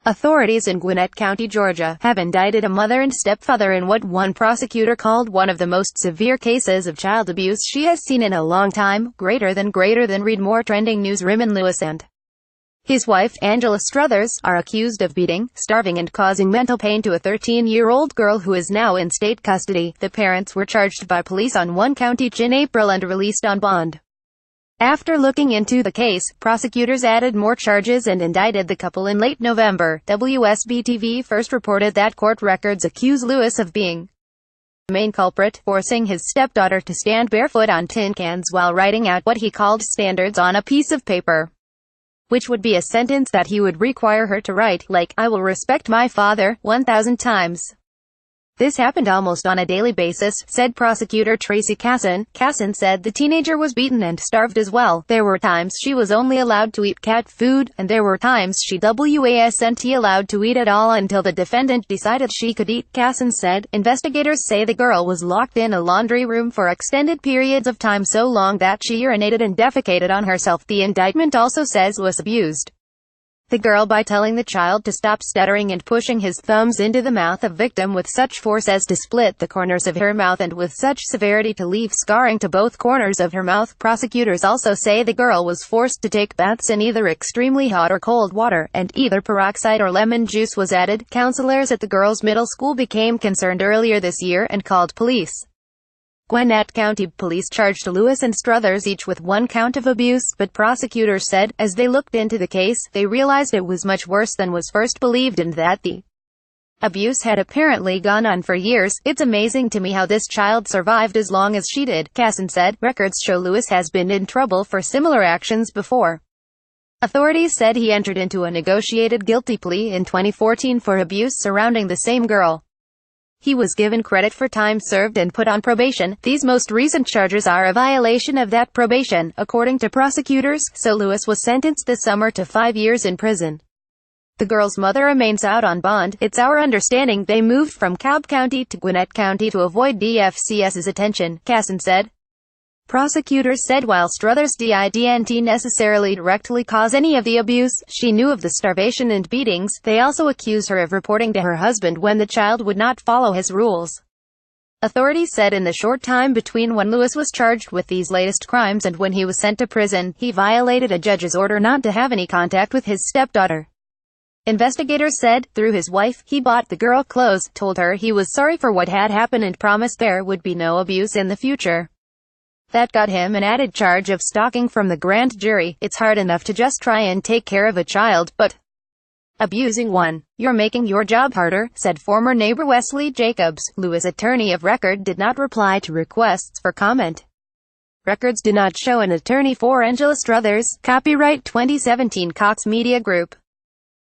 Authorities in Gwinnett County, Georgia, have indicted a mother and stepfather in what one prosecutor called one of the most severe cases of child abuse she has seen in a long time. Greater than read more. Trending news. Raymond Lewis and his wife, Angela Struthers, are accused of beating, starving and causing mental pain to a 13-year-old girl who is now in state custody. The parents were charged by police on one count each in April and released on bond. After looking into the case, prosecutors added more charges and indicted the couple in late November. WSB-TV first reported that court records accuse Lewis of being the main culprit, forcing his stepdaughter to stand barefoot on tin cans while writing out what he called standards on a piece of paper, which would be a sentence that he would require her to write, like, "I will respect my father," 1,000 times. This happened almost on a daily basis, said prosecutor Tracy Casson. Casson said the teenager was beaten and starved as well. There were times she was only allowed to eat cat food, and there were times she wasn't allowed to eat at all until the defendant decided she could eat, Casson said. Investigators say the girl was locked in a laundry room for extended periods of time, so long that she urinated and defecated on herself. The indictment also says Lewis abused the girl by telling the child to stop stuttering and pushing his thumbs into the mouth of victim with such force as to split the corners of her mouth and with such severity to leave scarring to both corners of her mouth. Prosecutors also say the girl was forced to take baths in either extremely hot or cold water, and either peroxide or lemon juice was added. Counselors at the girls' middle school became concerned earlier this year and called police. Gwinnett County Police charged Lewis and Struthers each with one count of abuse, but prosecutors said, as they looked into the case, they realized it was much worse than was first believed and that the abuse had apparently gone on for years. "It's amazing to me how this child survived as long as she did," Casson said. Records show Lewis has been in trouble for similar actions before. Authorities said he entered into a negotiated guilty plea in 2014 for abuse surrounding the same girl. He was given credit for time served and put on probation. These most recent charges are a violation of that probation, according to prosecutors, so Lewis was sentenced this summer to 5 years in prison. The girl's mother remains out on bond. "It's our understanding they moved from Cobb County to Gwinnett County to avoid DFCS's attention," Casson said. Prosecutors said while Struthers didn't necessarily directly cause any of the abuse, she knew of the starvation and beatings. They also accused her of reporting to her husband when the child would not follow his rules. Authorities said in the short time between when Lewis was charged with these latest crimes and when he was sent to prison, he violated a judge's order not to have any contact with his stepdaughter. Investigators said, through his wife, he bought the girl clothes, told her he was sorry for what had happened and promised there would be no abuse in the future. That got him an added charge of stalking from the grand jury. "It's hard enough to just try and take care of a child, but abusing one, you're making your job harder," said former neighbor Wesley Jacobs. Lewis' attorney of record did not reply to requests for comment. Records do not show an attorney for Angela Struthers. Copyright 2017 Cox Media Group.